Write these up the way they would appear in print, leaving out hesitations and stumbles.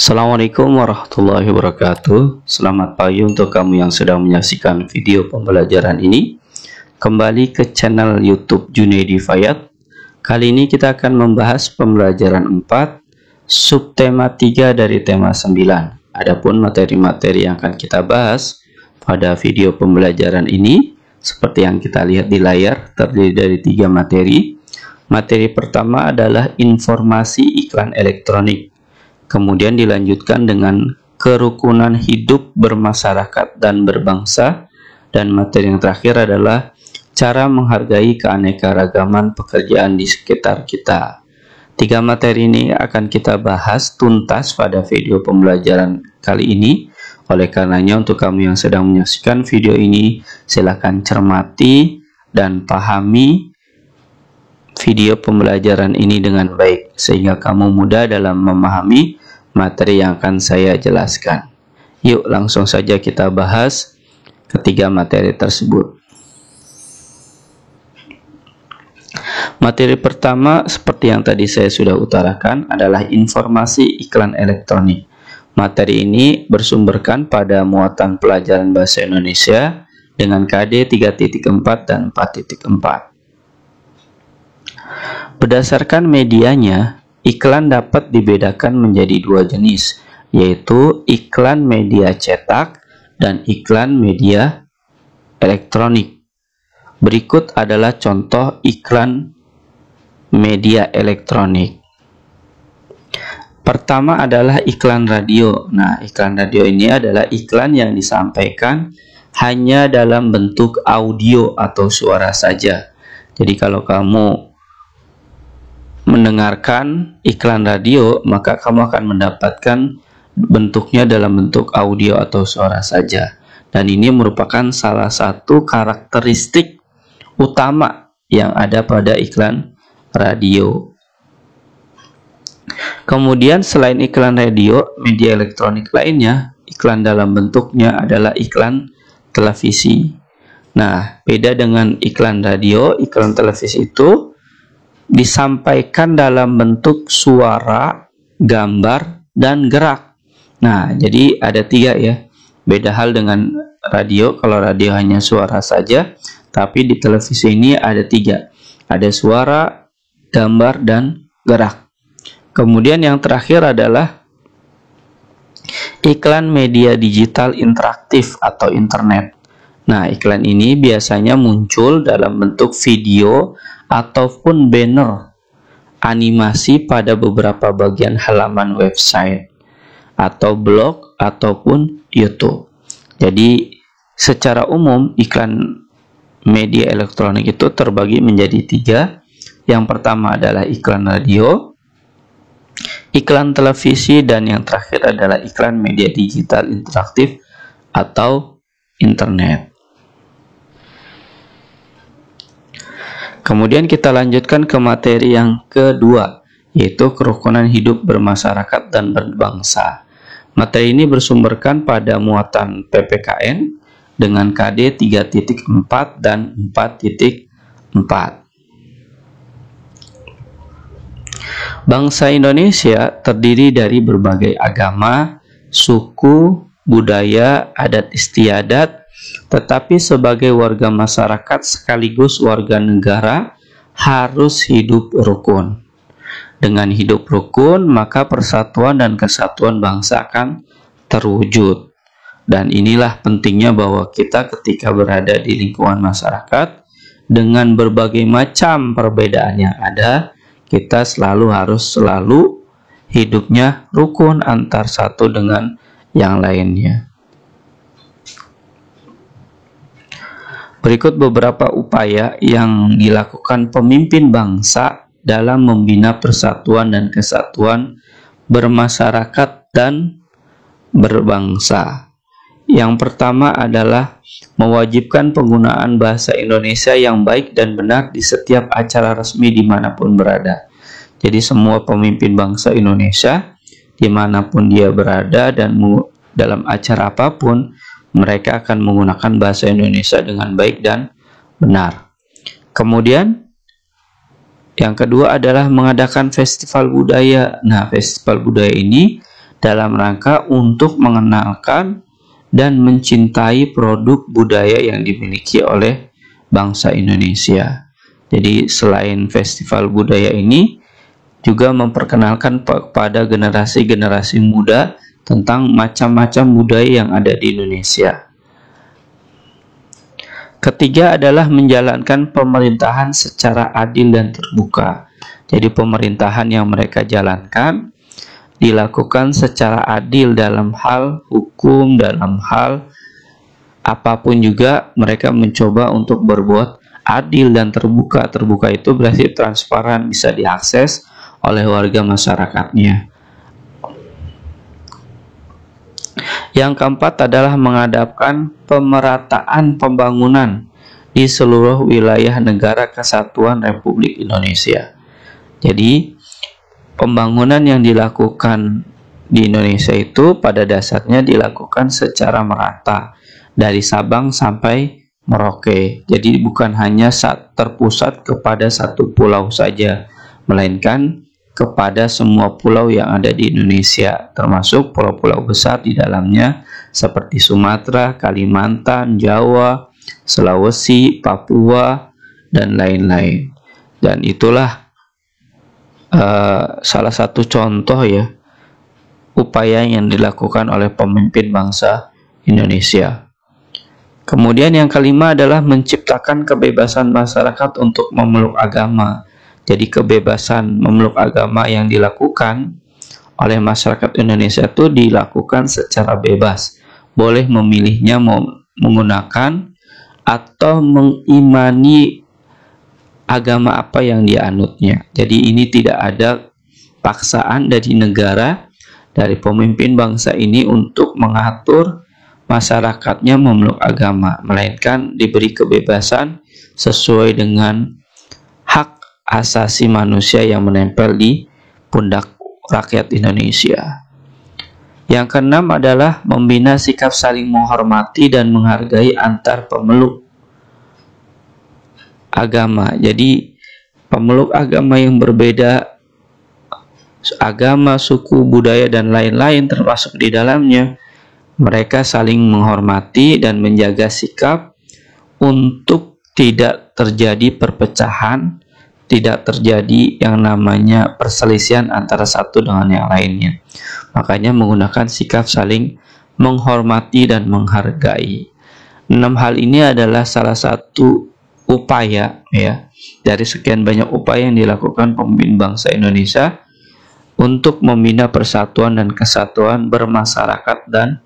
Assalamualaikum warahmatullahi wabarakatuh. Selamat pagi untuk kamu yang sedang menyaksikan video pembelajaran ini. Kembali ke channel YouTube Junaidi Fayat. Kali ini kita akan membahas pembelajaran 4, subtema 3 dari tema 9. Adapun materi-materi yang akan kita bahas pada video pembelajaran ini, seperti yang kita lihat di layar, terdiri dari 3 materi. Materi pertama adalah informasi iklan elektronik. Kemudian dilanjutkan dengan kerukunan hidup bermasyarakat dan berbangsa. Dan materi yang terakhir adalah cara menghargai keanekaragaman pekerjaan di sekitar kita. 3 materi ini akan kita bahas tuntas pada video pembelajaran kali ini. Oleh karenanya untuk kamu yang sedang menyaksikan video ini, silakan cermati dan pahami video pembelajaran ini dengan baik, sehingga kamu mudah dalam memahami materi yang akan saya jelaskan. Yuk langsung saja kita bahas ketiga materi tersebut. Materi pertama seperti yang tadi saya sudah utarakan adalah informasi iklan elektronik. Materi ini bersumberkan pada muatan pelajaran bahasa Indonesia dengan KD 3.4 dan 4.4. Berdasarkan medianya, iklan dapat dibedakan menjadi 2 jenis, yaitu iklan media cetak dan iklan media elektronik. Berikut adalah contoh iklan media elektronik. Pertama adalah iklan radio. Nah, iklan radio ini adalah iklan yang disampaikan hanya dalam bentuk audio atau suara saja. Jadi kalau kamu mendengarkan iklan radio, maka kamu akan mendapatkan bentuknya dalam bentuk audio atau suara saja. Dan ini merupakan salah satu karakteristik utama yang ada pada iklan radio. Kemudian selain iklan radio, media elektronik lainnya, iklan dalam bentuknya adalah iklan televisi. Nah, beda dengan iklan radio, iklan televisi itu disampaikan dalam bentuk suara, gambar, dan gerak. Nah, jadi ada 3 ya. Beda hal dengan radio. Kalau radio hanya suara saja, tapi di televisi ini ada 3. Ada suara, gambar, dan gerak. Kemudian yang terakhir adalah iklan media digital interaktif atau internet. Nah, iklan ini biasanya muncul dalam bentuk video ataupun banner animasi pada beberapa bagian halaman website atau blog ataupun YouTube. Jadi secara umum iklan media elektronik itu terbagi menjadi 3. Yang pertama adalah iklan radio, iklan televisi, dan yang terakhir adalah iklan media digital interaktif atau internet. Kemudian kita lanjutkan ke materi yang kedua, yaitu kerukunan hidup bermasyarakat dan berbangsa. Materi ini bersumberkan pada muatan PPKN dengan KD 3.4 dan 4.4. Bangsa Indonesia terdiri dari berbagai agama, suku, budaya, adat istiadat, tetapi sebagai warga masyarakat sekaligus warga negara harus hidup rukun. Dengan hidup rukun, maka persatuan dan kesatuan bangsa akan terwujud. Dan inilah pentingnya bahwa kita ketika berada di lingkungan masyarakat, dengan berbagai macam perbedaan yang ada, kita harus selalu hidupnya rukun antar satu dengan yang lainnya. Berikut beberapa upaya yang dilakukan pemimpin bangsa dalam membina persatuan dan kesatuan bermasyarakat dan berbangsa. Yang pertama adalah mewajibkan penggunaan bahasa Indonesia yang baik dan benar di setiap acara resmi dimanapun berada. Jadi semua pemimpin bangsa Indonesia dimanapun dia berada dan dalam acara apapun, mereka akan menggunakan bahasa Indonesia dengan baik dan benar. Kemudian yang kedua adalah mengadakan festival budaya. Nah, festival budaya ini dalam rangka untuk mengenalkan dan mencintai produk budaya yang dimiliki oleh bangsa Indonesia. Jadi selain festival budaya ini juga memperkenalkan kepada generasi-generasi muda tentang macam-macam budaya yang ada di Indonesia. Ketiga adalah menjalankan pemerintahan secara adil dan terbuka. Jadi pemerintahan yang mereka jalankan dilakukan secara adil dalam hal hukum, dalam hal apapun juga mereka mencoba untuk berbuat adil dan terbuka. Terbuka itu berarti transparan, bisa diakses oleh warga masyarakatnya. Yang keempat adalah mengadakan pemerataan pembangunan di seluruh wilayah negara kesatuan Republik Indonesia. Jadi pembangunan yang dilakukan di Indonesia itu pada dasarnya dilakukan secara merata dari Sabang sampai Merauke. Jadi bukan hanya terpusat kepada satu pulau saja, melainkan kepada semua pulau yang ada di Indonesia, termasuk pulau-pulau besar di dalamnya seperti Sumatera, Kalimantan, Jawa, Sulawesi, Papua, dan lain-lain. Dan itulah salah satu contoh ya upaya yang dilakukan oleh pemimpin bangsa Indonesia. Kemudian yang kelima adalah menciptakan kebebasan masyarakat untuk memeluk agama. Jadi kebebasan memeluk agama yang dilakukan oleh masyarakat Indonesia itu dilakukan secara bebas. Boleh memilihnya mau menggunakan atau mengimani agama apa yang dia anutnya. Jadi ini tidak ada paksaan dari negara, dari pemimpin bangsa ini untuk mengatur masyarakatnya memeluk agama, melainkan diberi kebebasan sesuai dengan hak asasi manusia yang menempel di pundak rakyat Indonesia. Yang keenam adalah membina sikap saling menghormati dan menghargai antar pemeluk agama. Jadi pemeluk agama yang berbeda, agama, suku, budaya, dan lain-lain termasuk di dalamnya, mereka saling menghormati dan menjaga sikap untuk tidak terjadi perpecahan, tidak terjadi yang namanya perselisihan antara satu dengan yang lainnya. Makanya menggunakan sikap saling menghormati dan menghargai. 6 hal ini adalah salah satu upaya ya dari sekian banyak upaya yang dilakukan pemimpin bangsa Indonesia untuk membina persatuan dan kesatuan bermasyarakat dan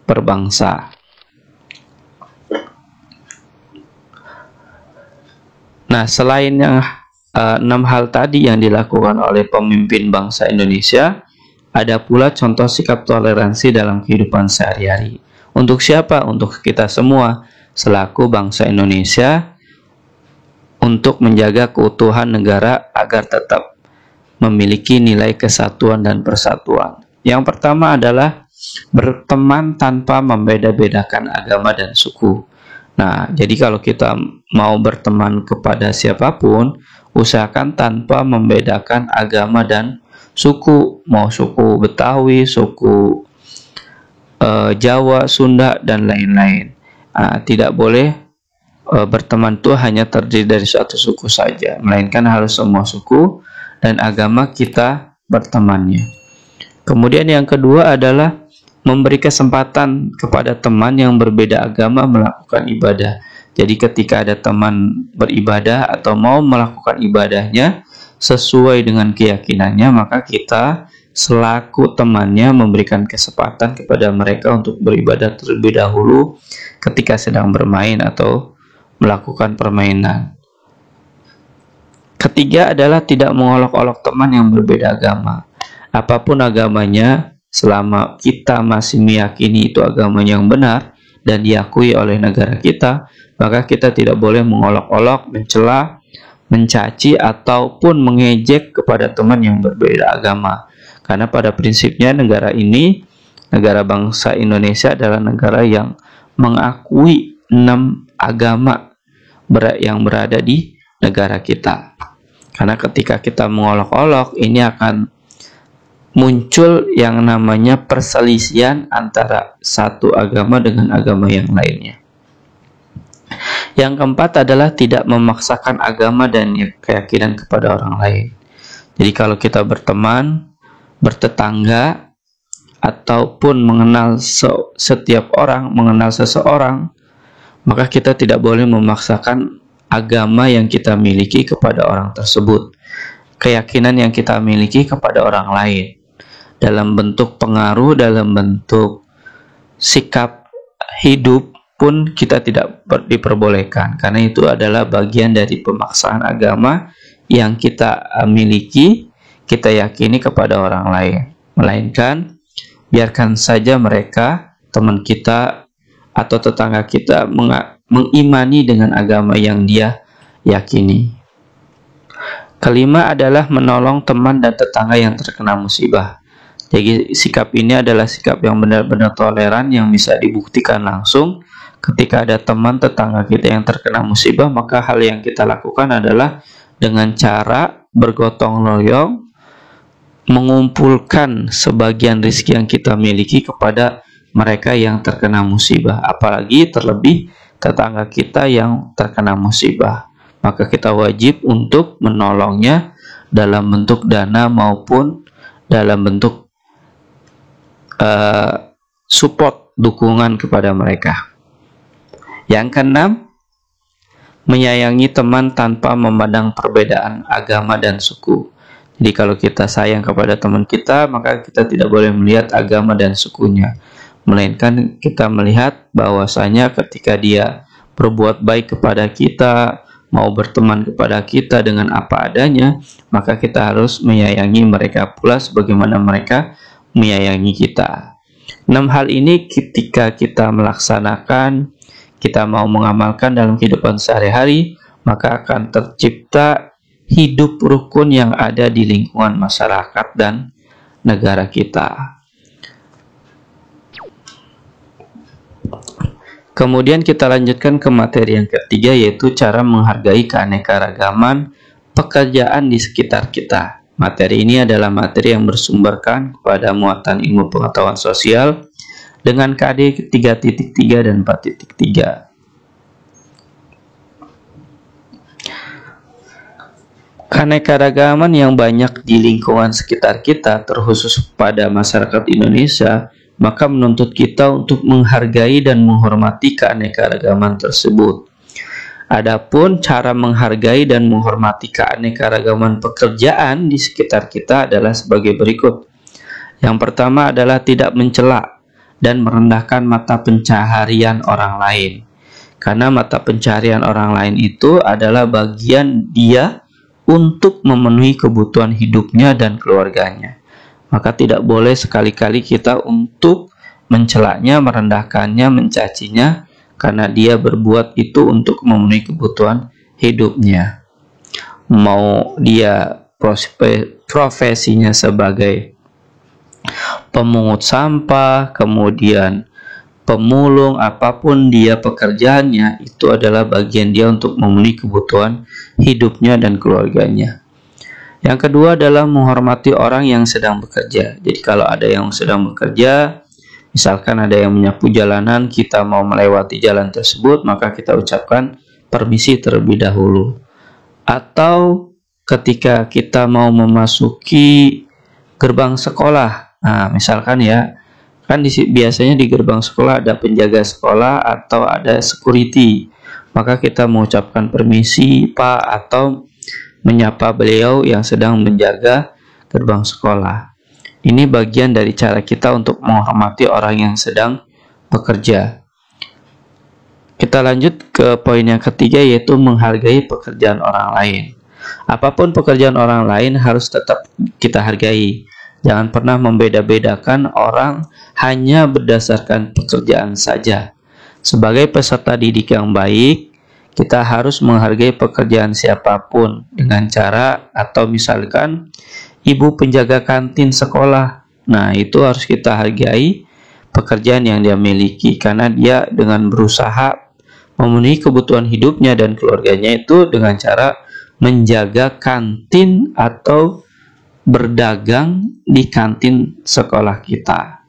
berbangsa. Nah, selain yang 6 hal tadi yang dilakukan oleh pemimpin bangsa Indonesia, ada pula contoh sikap toleransi dalam kehidupan sehari-hari. Untuk siapa? Untuk kita semua selaku bangsa Indonesia, untuk menjaga keutuhan negara agar tetap memiliki nilai kesatuan dan persatuan. Yang pertama adalah berteman tanpa membeda-bedakan agama dan suku. Nah, jadi kalau kita mau berteman kepada siapapun, usahakan tanpa membedakan agama dan suku, mau suku Betawi, suku Jawa, Sunda, dan lain-lain. Tidak boleh berteman itu hanya terdiri dari suatu suku saja, melainkan harus semua suku dan agama kita bertemannya. Kemudian yang kedua adalah memberi kesempatan kepada teman yang berbeda agama melakukan ibadah. Jadi ketika ada teman beribadah atau mau melakukan ibadahnya sesuai dengan keyakinannya, maka kita selaku temannya memberikan kesempatan kepada mereka untuk beribadah terlebih dahulu ketika sedang bermain atau melakukan permainan. Ketiga adalah tidak mengolok-olok teman yang berbeda agama. Apapun agamanya, selama kita masih meyakini itu agama yang benar dan diakui oleh negara kita, maka kita tidak boleh mengolok-olok, mencela, mencaci, ataupun mengejek kepada teman yang berbeda agama. Karena pada prinsipnya negara ini, negara bangsa Indonesia adalah negara yang mengakui 6 agama yang berada di negara kita. Karena ketika kita mengolok-olok, ini akan muncul yang namanya perselisihan antara satu agama dengan agama yang lainnya. Yang keempat adalah tidak memaksakan agama dan keyakinan kepada orang lain. Jadi kalau kita berteman, bertetangga, ataupun mengenal setiap orang, mengenal seseorang, maka kita tidak boleh memaksakan agama yang kita miliki kepada orang tersebut, keyakinan yang kita miliki kepada orang lain, dalam bentuk pengaruh, dalam bentuk sikap hidup pun kita tidak diperbolehkan, karena itu adalah bagian dari pemaksaan agama yang kita miliki, kita yakini kepada orang lain. Melainkan biarkan saja mereka, teman kita atau tetangga kita, mengimani dengan agama yang dia yakini. Kelima adalah menolong teman dan tetangga yang terkena musibah. Jadi sikap ini adalah sikap yang benar-benar toleran, yang bisa dibuktikan langsung. Ketika ada teman tetangga kita yang terkena musibah, maka hal yang kita lakukan adalah dengan cara bergotong royong mengumpulkan sebagian rezeki yang kita miliki kepada mereka yang terkena musibah, apalagi terlebih tetangga kita yang terkena musibah. Maka kita wajib untuk menolongnya dalam bentuk dana maupun dalam bentuk support, dukungan kepada mereka. Yang keenam, menyayangi teman tanpa memandang perbedaan agama dan suku. Jadi kalau kita sayang kepada teman kita, maka kita tidak boleh melihat agama dan sukunya, melainkan kita melihat bahwasanya ketika dia berbuat baik kepada kita, mau berteman kepada kita dengan apa adanya, maka kita harus menyayangi mereka pula sebagaimana mereka menyayangi kita. 6 hal ini ketika kita melaksanakan, kita mau mengamalkan dalam kehidupan sehari-hari, maka akan tercipta hidup rukun yang ada di lingkungan masyarakat dan negara kita. Kemudian kita lanjutkan ke materi yang ketiga, yaitu cara menghargai keanekaragaman pekerjaan di sekitar kita. Materi ini adalah materi yang bersumberkan kepada muatan ilmu pengetahuan sosial dengan KD 3.3 dan 4.3. Keanekaragaman yang banyak di lingkungan sekitar kita, terkhusus pada masyarakat Indonesia, maka menuntut kita untuk menghargai dan menghormati keanekaragaman tersebut. Adapun cara menghargai dan menghormati keanekaragaman pekerjaan di sekitar kita adalah sebagai berikut. Yang pertama adalah tidak mencela dan merendahkan mata pencaharian orang lain. Karena mata pencaharian orang lain itu adalah bagian dia untuk memenuhi kebutuhan hidupnya dan keluarganya. Maka tidak boleh sekali-kali kita untuk mencelaknya, merendahkannya, mencacinya, karena dia berbuat itu untuk memenuhi kebutuhan hidupnya. Mau dia profesinya sebagai pemungut sampah, kemudian pemulung, apapun dia pekerjaannya, itu adalah bagian dia untuk memenuhi kebutuhan hidupnya dan keluarganya. Yang kedua adalah menghormati orang yang sedang bekerja. Jadi kalau ada yang sedang bekerja, misalkan ada yang menyapu jalanan, kita mau melewati jalan tersebut, maka kita ucapkan permisi terlebih dahulu. Atau ketika kita mau memasuki gerbang sekolah, nah misalkan ya, kan biasanya di gerbang sekolah ada penjaga sekolah atau ada security, maka kita mengucapkan permisi Pak, atau menyapa beliau yang sedang menjaga gerbang sekolah. Ini bagian dari cara kita untuk menghormati orang yang sedang bekerja. Kita lanjut ke poin yang ketiga, yaitu menghargai pekerjaan orang lain. Apapun pekerjaan orang lain harus tetap kita hargai. Jangan pernah membeda-bedakan orang hanya berdasarkan pekerjaan saja. Sebagai peserta didik yang baik, kita harus menghargai pekerjaan siapapun dengan cara, atau misalkan ibu penjaga kantin sekolah, nah itu harus kita hargai pekerjaan yang dia miliki, karena dia dengan berusaha memenuhi kebutuhan hidupnya dan keluarganya itu dengan cara menjaga kantin atau berdagang di kantin sekolah kita.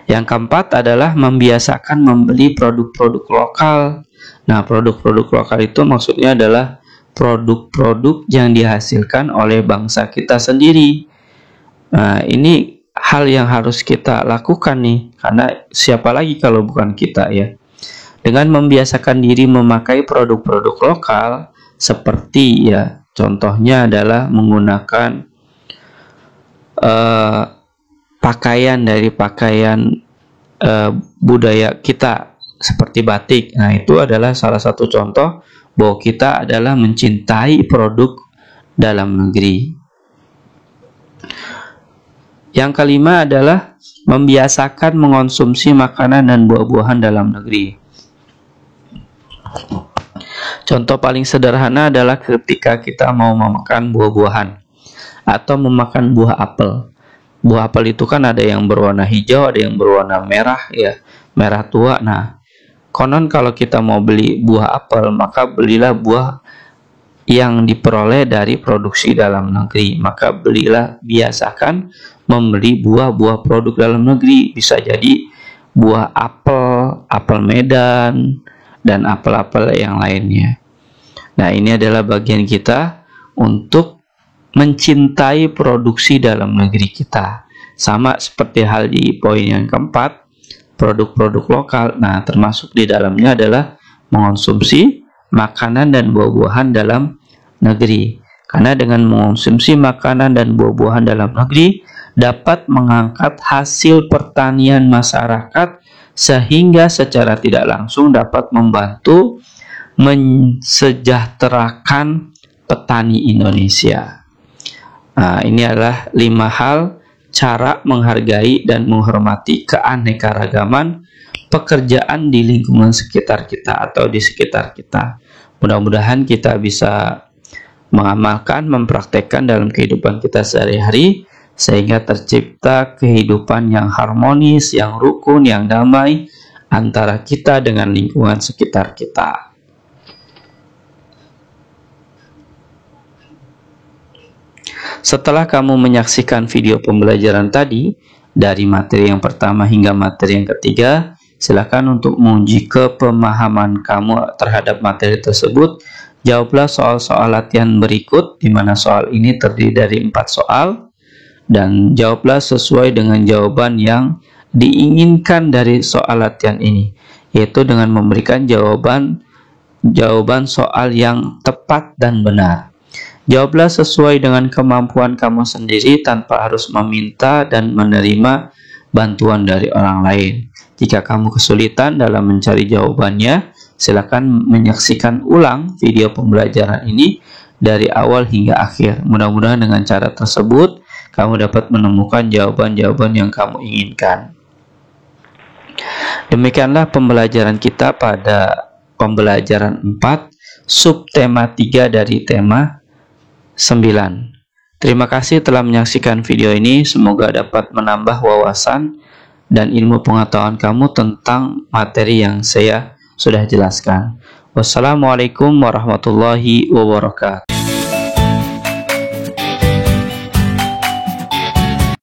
Yang keempat adalah membiasakan membeli produk-produk lokal. Nah, produk-produk lokal itu maksudnya adalah produk-produk yang dihasilkan oleh bangsa kita sendiri. Nah, ini hal yang harus kita lakukan nih, karena siapa lagi kalau bukan kita ya. Dengan membiasakan diri memakai produk-produk lokal, seperti ya, contohnya adalah menggunakan pakaian dari pakaian budaya kita seperti batik. Nah, itu adalah salah satu contoh bahwa kita adalah mencintai produk dalam negeri. Yang kelima adalah membiasakan mengonsumsi makanan dan buah-buahan dalam negeri. Contoh paling sederhana adalah ketika kita mau memakan buah-buahan atau memakan buah apel. Buah apel itu kan ada yang berwarna hijau, ada yang berwarna merah ya, merah tua. Nah, konon kalau kita mau beli buah apel, maka belilah buah yang diperoleh dari produksi dalam negeri. Maka biasakan membeli buah-buah produk dalam negeri. Bisa jadi buah apel, apel Medan, dan apel-apel yang lainnya. Nah, ini adalah bagian kita untuk mencintai produksi dalam negeri kita. Sama seperti hal di poin yang keempat, produk-produk lokal. Nah, termasuk di dalamnya adalah mengonsumsi makanan dan buah-buahan dalam negeri. Karena dengan mengonsumsi makanan dan buah-buahan dalam negeri dapat mengangkat hasil pertanian masyarakat, sehingga secara tidak langsung dapat membantu mensejahterakan petani Indonesia. Nah, ini adalah 5 hal cara menghargai dan menghormati keanekaragaman pekerjaan di lingkungan sekitar kita atau di sekitar kita. Mudah-mudahan kita bisa mengamalkan, mempraktekkan dalam kehidupan kita sehari-hari, sehingga tercipta kehidupan yang harmonis, yang rukun, yang damai antara kita dengan lingkungan sekitar kita. Setelah kamu menyaksikan video pembelajaran tadi, dari materi yang pertama hingga materi yang ketiga, silakan untuk menguji kepemahaman kamu terhadap materi tersebut. Jawablah soal-soal latihan berikut, di mana soal ini terdiri dari 4 soal, dan jawablah sesuai dengan jawaban yang diinginkan dari soal latihan ini, yaitu dengan memberikan jawaban soal yang tepat dan benar. Jawablah sesuai dengan kemampuan kamu sendiri tanpa harus meminta dan menerima bantuan dari orang lain. Jika kamu kesulitan dalam mencari jawabannya, silakan menyaksikan ulang video pembelajaran ini dari awal hingga akhir. Mudah-mudahan dengan cara tersebut kamu dapat menemukan jawaban-jawaban yang kamu inginkan. Demikianlah pembelajaran kita pada pembelajaran 4, subtema 3 dari tema 9. Terima kasih telah menyaksikan video ini. Semoga dapat menambah wawasan dan ilmu pengetahuan kamu tentang materi yang saya sudah jelaskan. Wassalamualaikum warahmatullahi wabarakatuh.